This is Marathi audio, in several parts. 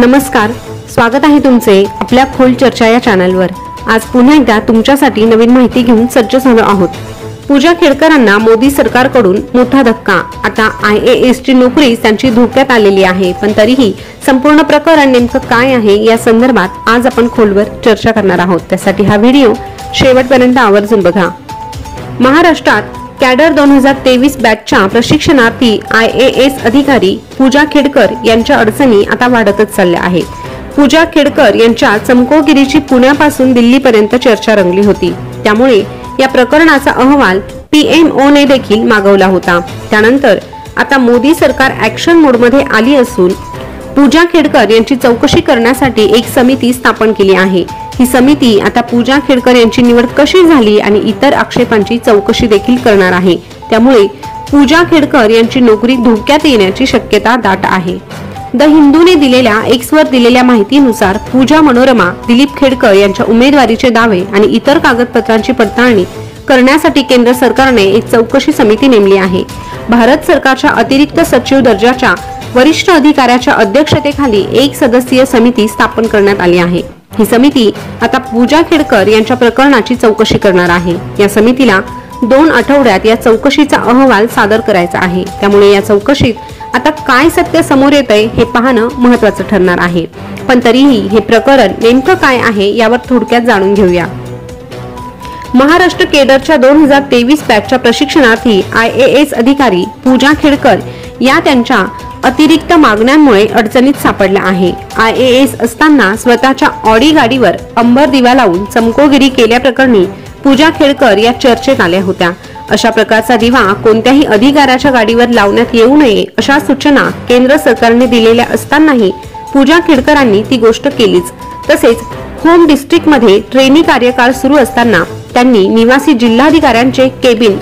नमस्कार, स्वागत आहे तुमचे आपल्या खोल चर्चा या चॅनलवर। आज पुन्हा एकदा तुमच्यासाठी नवीन माहिती घेऊन सज्ज झालो आहोत। पूजा खेडकरांना मोदी सरकारकडून मोठा धक्का। आता IAS ची नोकरी त्यांची धोक्यात आलेली आहे, पण तरीही संपूर्ण प्रकरण नेमकं काय आहे या संदर्भात आज आपण खोलवर चर्चा करणार आहोत। त्यासाठी हा व्हिडिओ शेवटपर्यंत आवर्जून बघा। महाराष्ट्रात कॅडर 2023 बॅचच्या प्रशिक्षणार्थी IAS अधिकारी पूजा खेडकर यांच्या अडचणी आता वाढतच चालल्या आहेत। पूजा खेडकर यांच्या चमकोगिरीची पुण्यापासून दिल्लीपर्यंत चर्चा रंगली होती, त्यामुळे या प्रकरणाचा अहवाल PMO ने देखील मागवला होता। त्यानंतर आता मोदी सरकार ऍक्शन मोडमध्ये आली असून पूजा खेडकर यांची चौकशी करण्यासाठी एक समिती स्थापन केली आहे। ही समिती आता पूजा खेडकर यांची निवड कशी झाली आणि इतर आक्षेपांची चौकशी देखील करणार आहे। त्यामुळे पूजा खेडकर यांची नोकरी धोक्यात येण्याची शक्यता दाट आहे। द हिंदूने दिलेल्या एक्सवर दिलेल्या माहितीनुसार पूजा मनोरमा दिलीप खेडकर यांच्या उमेदवारीचे दावे आणि इतर कागदपत्रांची पडताळणी करण्यासाठी केंद्र सरकारने एक चौकशी समिती नेमली आहे। भारत सरकारच्या अतिरिक्त सचिव दर्जाच्या वरिष्ठ अधिकाऱ्याच्या अध्यक्षतेखाली एक सदस्यीय समिती स्थापन करण्यात आली आहे। ही समिती आता पूजा खेडकर यांच्या प्रकरणाची चौकशी करणार आहे। या समितीला 2 आठवड्यात या चौकशीचा अहवाल सादर करायचा आहे। त्यामुळे या चौकशीत आता काय सत्य समोर येतंय हे पाहणं महत्त्वाचं ठरणार आहे। पण तरीही हे प्रकरण नेमकं काय आहे यावर थोडक्यात जाणून घेऊया। महाराष्ट्र केडरच्या 2023 बॅचच्या प्रशिक्षणार्थी IAS अधिकारी पूजा खेडकर या त्यांच्या अतिरिक्त मागण्यांमुळे अडचणीत सापडल्या आहे। IAS असताना स्वतःच्या ऑडी गाडीवर अंबर दिवा लावून चमकोगिरी केल्याप्रकरणी पूजा खेडकर या चर्चेत आल्या होत्या। अशा प्रकारचा दिवा कोणत्याही अधिकाऱ्याच्या गाडीवर लावण्यात येऊ नये अशा सूचना केंद्र सरकारने दिलेल्या असतानाही पूजा खेडकरांनी ती गोष्ट केलीच। तसेच होम डिस्ट्रिक्टमध्ये ट्रेनी कार्यकाळ सुरू असताना त्यांनी निवासी जिल्हाधिकाऱ्यांचे केबिन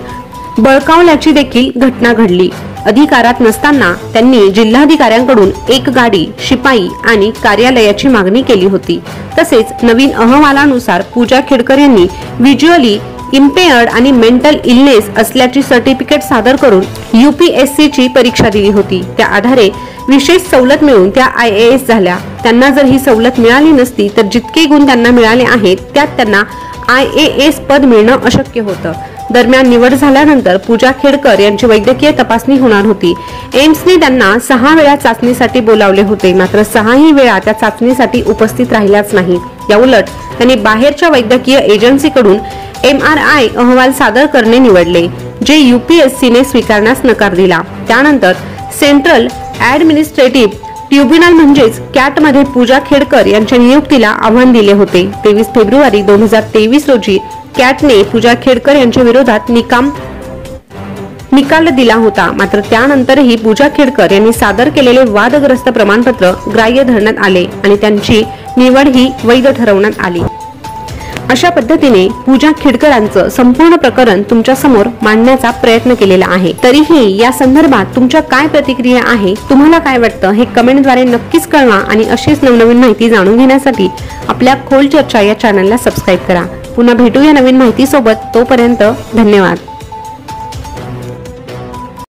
बळकावल्याची देखील घटना घडली। अधिकारात नसताना त्यांनी जिल्हाधिकाऱ्यांकडून एक गाडी, शिपाई आणि कार्यालयाची मागणी केली होती। तसेच नवीन अहवालानुसार पूजा खेडकर यांनी व्हिज्युअली इम्पेयर्ड आणि मेंटल इलनेस असल्याची सर्टिफिकेट सादर करून UPSC ची परीक्षा दिली होती। त्या आधारे विशेष सवलत मिळून त्या IAS झाल्या। त्यांना जर ही सवलत मिळाली नसती तर जितके गुण त्यांना मिळाले आहेत त्यात त्यांना IAS पद मिळणं अशक्य होतं। दरम्यान निवड झाल्यानंतर पूजा खेडकर यांची वैद्यकीय तपासणी होणार होती। एम्सने त्यांना 6 वेळा चाचणीसाठी बोलावले होते, मात्र 6ही वेळा त्या चाचणीसाठी उपस्थित राहिल्याच नाही। याउलट त्यांनी बाहेरच्या वैद्यकीय एजन्सीकडून MRI अहवाल सादर करणे निवडले, जे UPSC ने स्वीकारण्यास नकार दिला। त्यानंतर सेंट्रल ऍडमिनिस्ट्रेटिव्ह ट्रिब्युनल म्हणजेच कॅट मध्ये पूजा खेडकर यांच्या नियुक्तीला आव्हान दिले होते। 23 फेब्रुवारी 2023 रोजी कॅटने पूजा खेडकर यांच्या विरोधात निकाल दिला होता, मात्र त्यानंतरही पूजा खेडकर यांनी सादर केलेले वादग्रस्त प्रमाणपत्र ग्राह्य धरण्यात आले आणि त्यांची निवड ही वैध ठरवण्यात आली। अशा पद्धतीने पूजा खेडकरांचं संपूर्ण प्रकरण तुमच्या समोर मांडण्याचा प्रयत्न केलेला आहे। तरीही या संदर्भात तुमच्या काय प्रतिक्रिया आहे, तुम्हाला काय वाटतं हे कमेंटद्वारे नक्कीच कळवा आणि अशीच नवनवीन माहिती जाणून घेण्यासाठी आपल्या खोल चर्चा या चॅनलला सबस्क्राइब करा। पुन्हा भेटूया नवीन माहिती सोबत, तोपर्यंत धन्यवाद।